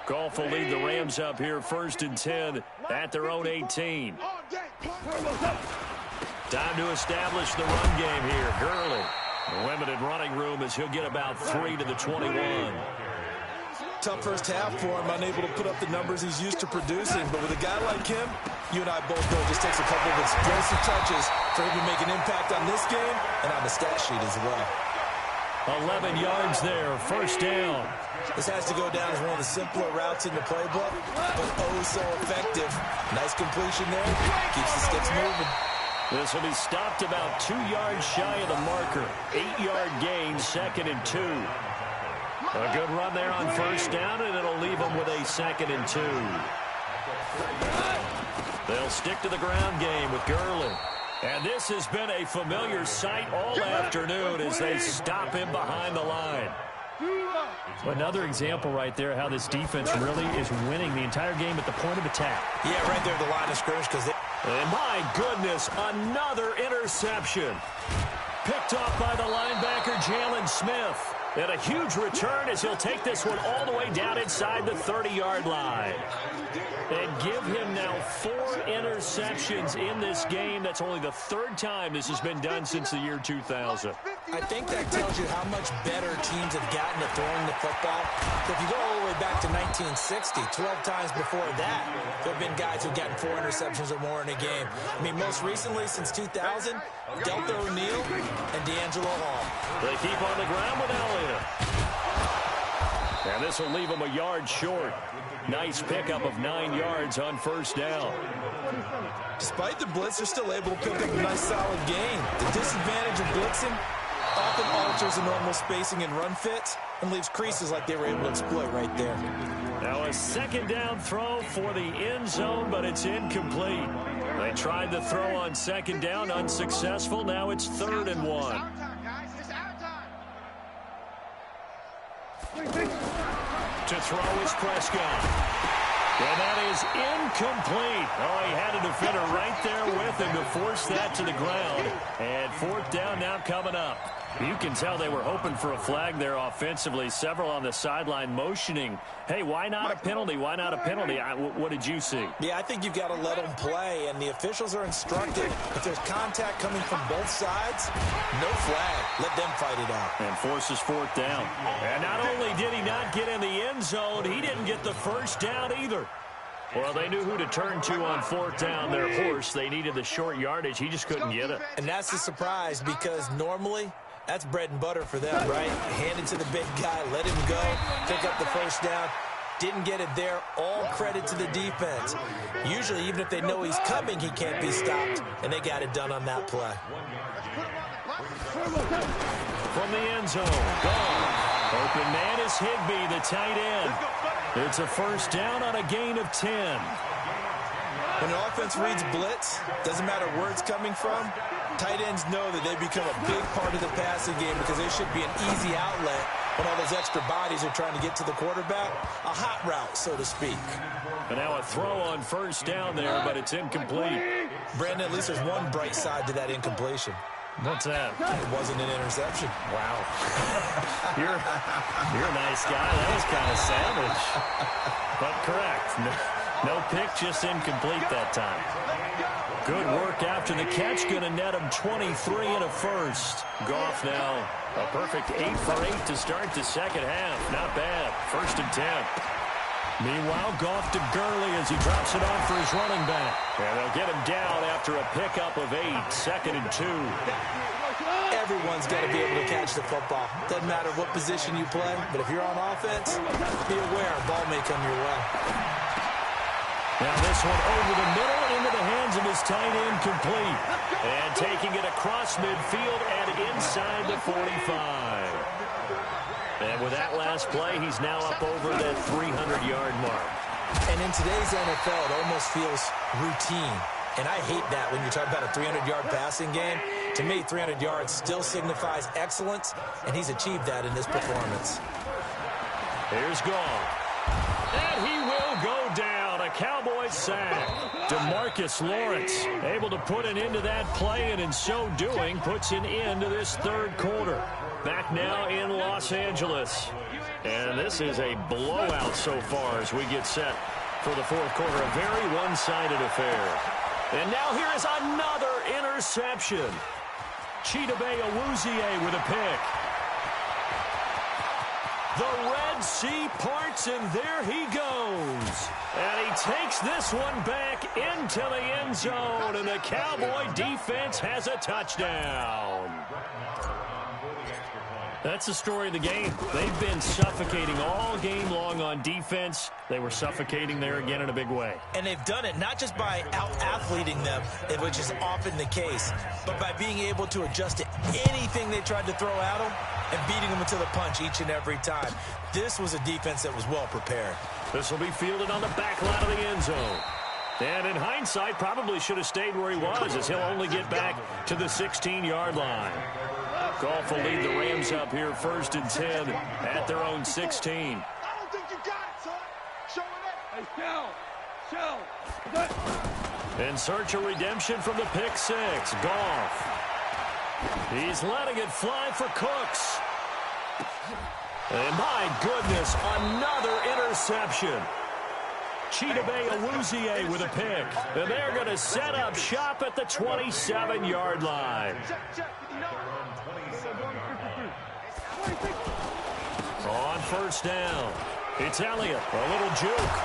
Goff will lead the Rams up here 1st and 10 at their own 18. Time to establish the run game here. Gurley, limited running room as he'll get about 3 to the 21. Tough first half for him, unable to put up the numbers he's used to producing. But with a guy like him, you and I both know it just takes a couple of explosive touches for him to make an impact on this game and on the stat sheet as well. 11 yards there, 1st down. This has to go down as one of the simpler routes in the playbook, but oh so effective. Nice completion there. Keeps the sticks moving. This will be stopped about 2 yards shy of the marker. 8-yard gain, 2nd and 2. A good run there on 1st down, and it'll leave them with a 2nd and 2. They'll stick to the ground game with Gurley. And this has been a familiar sight all afternoon as they stop him behind the line. Another example right there how this defense really is winning the entire game at the point of attack. Yeah, right there at the line of scrimmage. And my goodness, another interception. Picked off by the linebacker, Jalen Smith. And a huge return as he'll take this one all the way down inside the 30-yard line. And give him now 4 interceptions in this game. That's only the 3rd time this has been done since the year 2000. I think that tells you how much better teams have gotten at throwing the football. If you go all the way back to 1960, 12 times before that, there have been guys who've gotten 4 interceptions or more in a game. I mean, most recently, since 2000, Deltha O'Neal and D'Angelo Hall. They keep on the ground with Elliott. And this will leave them a yard short. Nice pickup of 9 yards on 1st down. Despite the blitz, they're still able to pick up a nice solid gain. The disadvantage of blitzing often alters the normal spacing and run fits and leaves creases like they were able to exploit right there. Now a 2nd down throw for the end zone, but it's incomplete. They tried the throw on 2nd down, unsuccessful. Now it's 3rd and 1. To throw is Prescott. And that is incomplete. Oh, he had a defender right there with him to force that to the ground. And 4th down now coming up. You can tell they were hoping for a flag there offensively. Several on the sideline motioning, hey, why not a penalty? Why not a penalty? What did you see? Yeah, I think you've got to let them play, and the officials are instructed if there's contact coming from both sides, no flag. Let them fight it out. And forces 4th down. And not only did he not get in the end zone, he didn't get the 1st down either. Well, they knew who to turn to on 4th down, their horse. They needed the short yardage. He just couldn't get it. And that's the surprise because normally that's bread and butter for them, right? Hand it to the big guy, let him go, pick up the 1st down. Didn't get it there. All credit to the defense. Usually, even if they know he's coming, he can't be stopped, and they got it done on that play. From the end zone, gone. Open man is Higbee, the tight end. It's a 1st down on a gain of 10. When an offense reads blitz, doesn't matter where it's coming from, tight ends know that they become a big part of the passing game because they should be an easy outlet when all those extra bodies are trying to get to the quarterback. A hot route, so to speak. And now a throw on 1st down there, but it's incomplete. Brandon, at least there's one bright side to that incompletion. What's that? It wasn't an interception. Wow. You're a nice guy. That was kind of savage. But correct. No pick, just incomplete that time. Good work after the catch. Going to net him 23 and a 1st. Goff now a perfect 8 for 8 to start the 2nd half. Not bad. 1st and 10. Meanwhile, Goff to Gurley as he drops it off for his running back. And they'll get him down after a pickup of 8. 2nd and 2. Everyone's got to be able to catch the football. Doesn't matter what position you play, but if you're on offense, be aware a ball may come your way. Now this one over the middle into the hands of his tight end, complete. And taking it across midfield and inside the 45. And with that last play, he's now up over that 300-yard mark. And in today's NFL, it almost feels routine. And I hate that when you're talking about a 300-yard passing game. To me, 300 yards still signifies excellence, and he's achieved that in this performance. Here's Goff. And he will go down. A Cowboys sack. DeMarcus Lawrence able to put an end to that play, and in so doing, puts an end to this third quarter. Back now in Los Angeles. And this is a blowout so far as we get set for the fourth quarter. A very one-sided affair. And now here is another interception. Chidobe Awuzie with a pick. The Red Sea parts, and there he goes. And he takes this one back into the end zone, and the Cowboy defense has a touchdown. That's the story of the game. They've been suffocating all game long on defense. They were suffocating there again in a big way. And they've done it not just by out-athleting them, which is often the case, but by being able to adjust to anything they tried to throw at them and beating them into the punch each and every time. This was a defense that was well prepared. This will be fielded on the back line of the end zone. And in hindsight, probably should have stayed where he was, as he'll only get back to the 16-yard line. Goff will lead the Rams up here 1st and 10 at their own 16. I don't think you got it, son. Show it. In search of redemption from the pick six. Goff. He's letting it fly for Cooks. And my goodness, another interception. Chidobe Awuzie with a pick. And they're going to set up shop at the 27-yard line. On 1st down, it's Elliott. A little juke.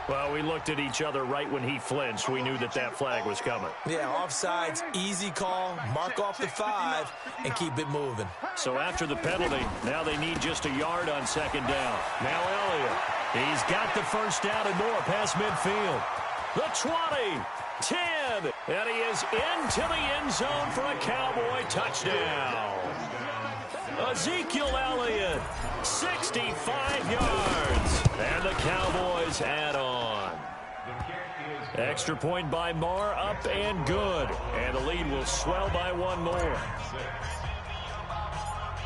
Well, we looked at each other right when he flinched. We knew that that flag was coming. Yeah, offsides, easy call, mark off the 5, and keep it moving. So after the penalty, now they need just a yard on 2nd down. Now Elliott, he's got the 1st down and more past midfield. The 20, 10, and he is into the end zone for a Cowboy touchdown. Ezekiel Elliott, 65 yards, and the Cowboys add on. Extra point by Marr, up and good, and the lead will swell by one more.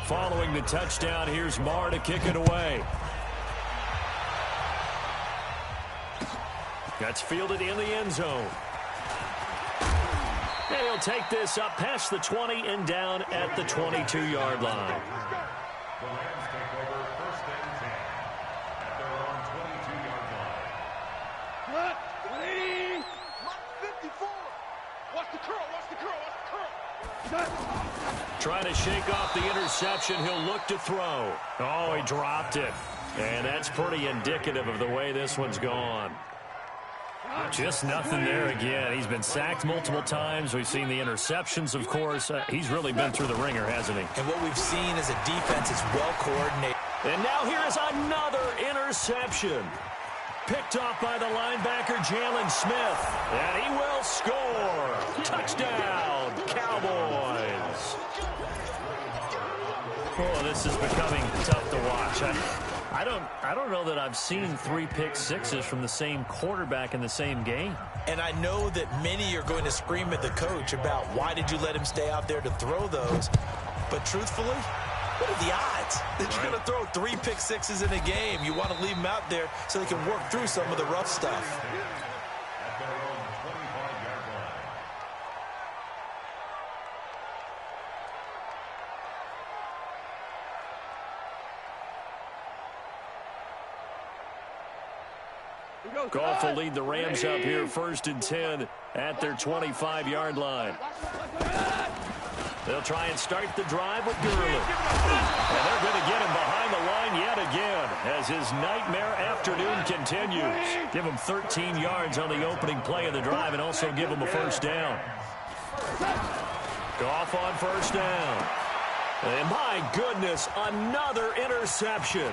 Following the touchdown, here's Marr to kick it away. That's fielded in the end zone. And he'll take this up past the 20 and down at the 22-yard line. The Rams take over 1st and 10 at their own 22-yard line. 54. Watch the curl. Trying to shake off the interception. He'll look to throw. Oh, he dropped it. And that's pretty indicative of the way this one's gone. Just nothing there again. He's been sacked multiple times. We've seen the interceptions, of course. He's really been through the ringer, hasn't he? And what we've seen is a defense is well coordinated. And now here is another interception. Picked off by the linebacker, Jalen Smith. And he will score. Touchdown, Cowboys. Oh, this is becoming tough to watch. I don't know that I've seen 3 pick sixes from the same quarterback in the same game. And I know that many are going to scream at the coach about why did you let him stay out there to throw those. But truthfully, what are the odds that you're going to throw 3 pick sixes in a game? You want to leave them out there so they can work through some of the rough stuff. At their own 25-yard line. Goff will lead the Rams up here 1st and 10 at their 25-yard line. They'll try and start the drive with Gurley. And they're going to get him behind the line yet again as his nightmare afternoon continues. Give him 13 yards on the opening play of the drive and also give him a 1st down. Goff on 1st down. And my goodness, another interception.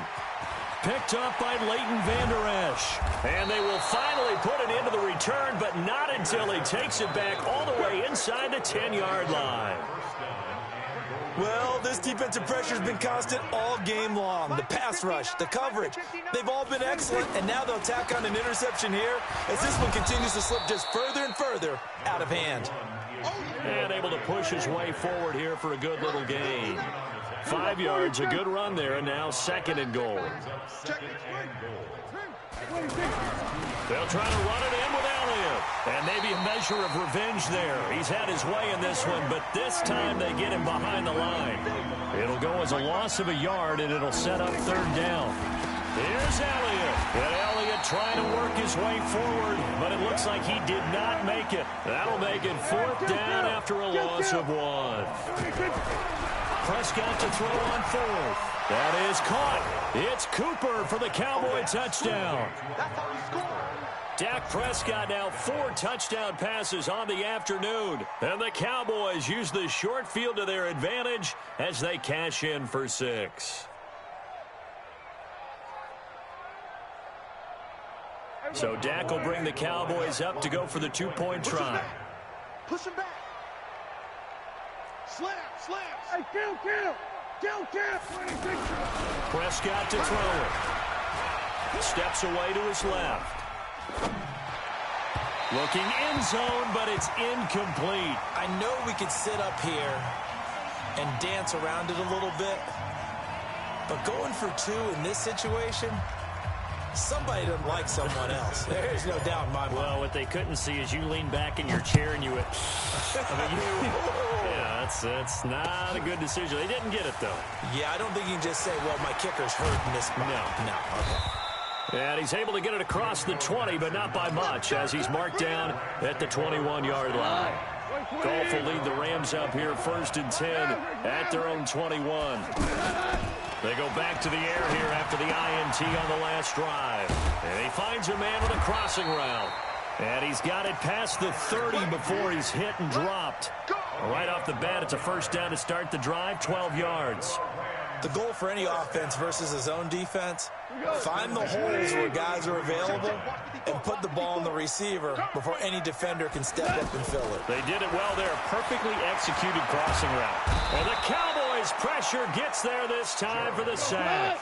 Picked up by Leighton Vander Esch. And they will finally put it into the return, but not until he takes it back all the way inside the 10-yard line. Well, this defensive pressure has been constant all game long. The pass rush, the coverage, they've all been excellent, and now they'll tack on an interception here as this one continues to slip just further and further out of hand. And able to push his way forward here for a good little gain. 5 yards, a good run there, and now 2nd and goal. They'll try to run it in with Elliott. And maybe a measure of revenge there. He's had his way in this one, but this time they get him behind the line. It'll go as a loss of a yard, and it'll set up 3rd down. Here's Elliott. And Elliott trying to work his way forward, but it looks like he did not make it. That'll make it 4th down after a loss of 1. Prescott to throw on 4th. That is caught. It's Cooper for the Cowboy touchdown. Dak Prescott now 4 touchdown passes on the afternoon. And the Cowboys use the short field to their advantage as they cash in for 6. So Dak will bring the Cowboys up to go for the 2-point try. Push him back. Slam. Hey, kill. Prescott to throw it. Steps away to his left. Looking end zone, but it's incomplete. I know we could sit up here and dance around it a little bit, but going for 2 in this situation, somebody doesn't like someone else. There's no doubt in my mind. Well, what they couldn't see is you lean back in your chair and you went, yeah, that's not a good decision. They didn't get it, though. Yeah, I don't think you can just say, well, my kicker's hurt in this. No, okay. And he's able to get it across the 20, but not by much, as he's marked down at the 21-yard line. Goff will lead the Rams up here 1st and 10 at their own 21. They go back to the air here after the INT on the last drive. And he finds a man with a crossing route. And he's got it past the 30 before he's hit and dropped. Right off the bat, it's a 1st down to start the drive, 12 yards. The goal for any offense versus his own defense, find the holes where guys are available and put the ball in the receiver before any defender can step up and fill it. They did it well there. Perfectly executed crossing route. And the Cowboys pressure gets there this time for the sack.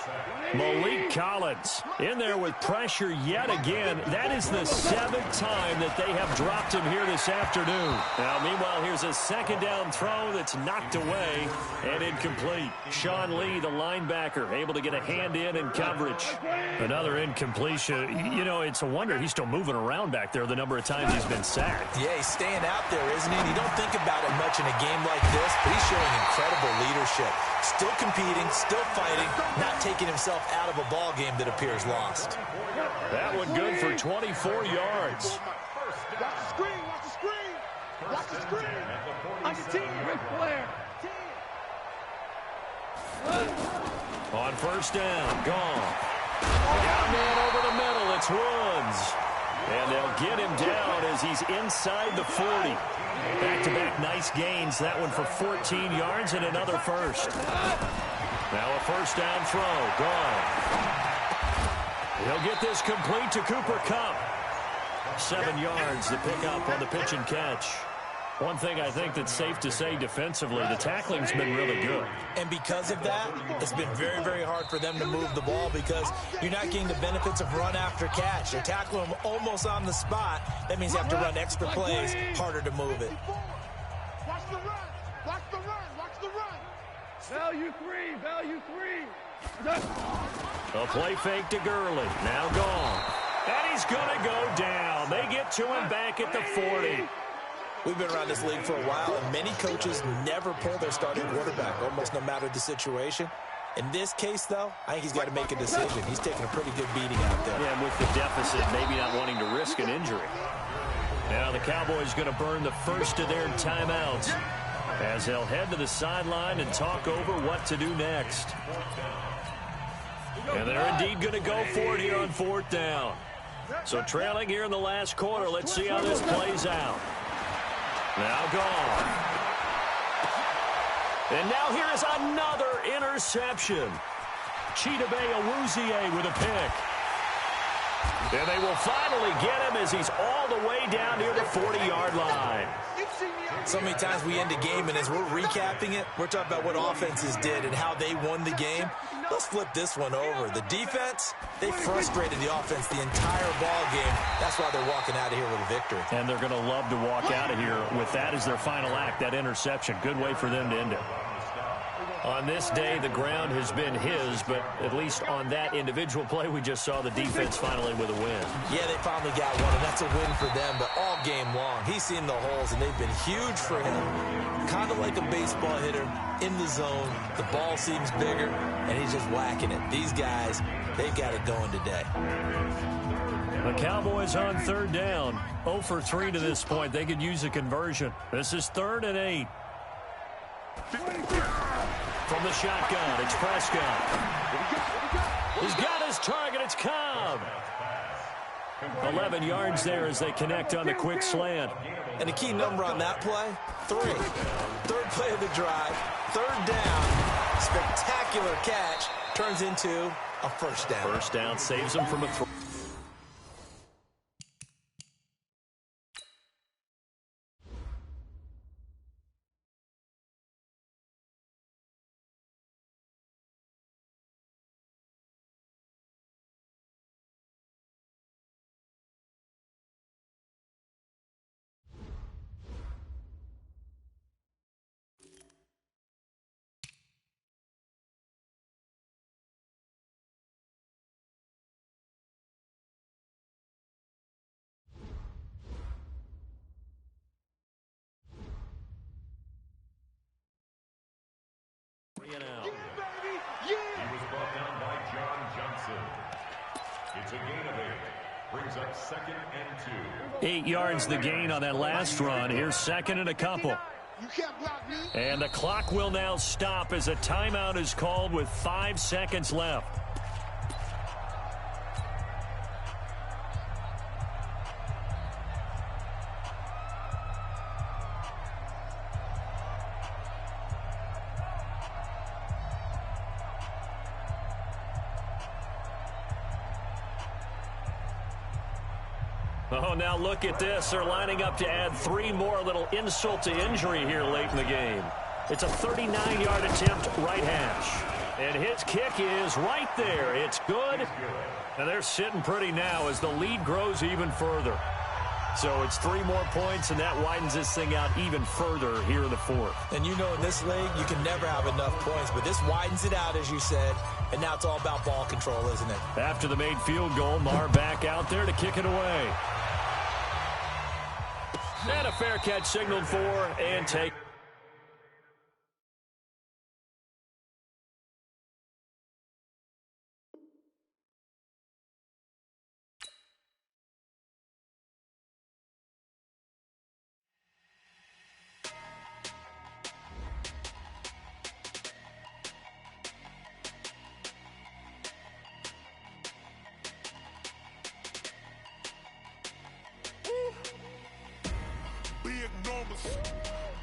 Malik Collins in there with pressure yet again. That is the 7th time that they have dropped him here this afternoon. Now, meanwhile, here's a 2nd down throw that's knocked away and incomplete. Sean Lee, the linebacker, able to get a hand in coverage. Another incompletion. You know, it's a wonder he's still moving around back there the number of times he's been sacked. Yeah, he's staying out there, isn't he? And you don't think about it much in a game like this, but he's showing incredible leadership. Still competing, still fighting, not taking himself out of a ball game that appears lost. That one good for 24 yards. Watch the screen. Watch the screen. On your team, Ric Flair. On 1st down, gone. Got a man over the middle. It's Woods. And they'll get him down as he's inside the 40. Back-to-back nice gains. That one for 14 yards and another 1st. Now a 1st down throw. Gone. He'll get this complete to Cooper Kupp. 7 yards to pick up on the pitch and catch. One thing I think that's safe to say defensively, the tackling's been really good. And because of that, it's been very, very hard for them to move the ball because you're not getting the benefits of run after catch. You're tackling them almost on the spot. That means you have to run extra plays, harder to move it. Watch the run. Value three. A play fake to Gurley. Now gone. And he's going to go down. They get to him back at the 40. We've been around this league for a while, and many coaches never pull their starting quarterback, almost no matter the situation. In this case, though, I think he's got to make a decision. He's taking a pretty good beating out there. Yeah, with the deficit, maybe not wanting to risk an injury. Now the Cowboys going to burn the 1st of their timeouts as they'll head to the sideline and talk over what to do next. And they're indeed going to go for it here on 4th down. So trailing here in the last quarter, let's see how this plays out. Now gone. And now here is another interception. Chidobe Awuzie with a pick. And they will finally get him as he's all the way down near the 40-yard line. So many times we end a game, and as we're recapping it, we're talking about what offenses did and how they won the game. Let's flip this one over. The defense, they frustrated the offense the entire ball game. That's why they're walking out of here with a victory. And they're going to love to walk out of here with that as their final act, that interception. Good way for them to end it. On this day, the ground has been his, but at least on that individual play, we just saw the defense finally with a win. Yeah, they finally got one, and that's a win for them, but all game long, he's seen the holes, and they've been huge for him. Kind of like a baseball hitter in the zone. The ball seems bigger, and he's just whacking it. These guys, they've got it going today. The Cowboys on third down. 0 for 3 to this point. They could use a conversion. This is 3rd and 8. From the shotgun, it's Prescott. He's got his target. It's Cobb. 11 yards there as they connect on the quick slant. And the key number on that play, 3. Third play of the drive, 3rd down. Spectacular catch turns into a first down. First down saves them from a throw. He was brought down by John Johnson. It's a gain of 8. Brings up 2nd and 2. 8 yards the gain on that last run. Here's 2nd and a couple. And the clock will now stop as a timeout is called with 5 seconds left. Oh, now look at this. They're lining up to add 3 more, a little insult to injury here late in the game. It's a 39-yard attempt right hash. And his kick is right there. It's good. And they're sitting pretty now as the lead grows even further. So it's 3 more points, and that widens this thing out even further here in the 4th. And you know in this league, you can never have enough points, but this widens it out, as you said, and now it's all about ball control, isn't it? After the made field goal, Marr back out there to kick it away. And a fair catch signaled for and take.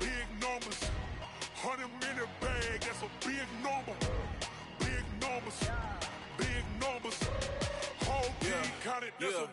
Big numbers, 100-minute bag, that's a big number. Big numbers, whole team counted, that's a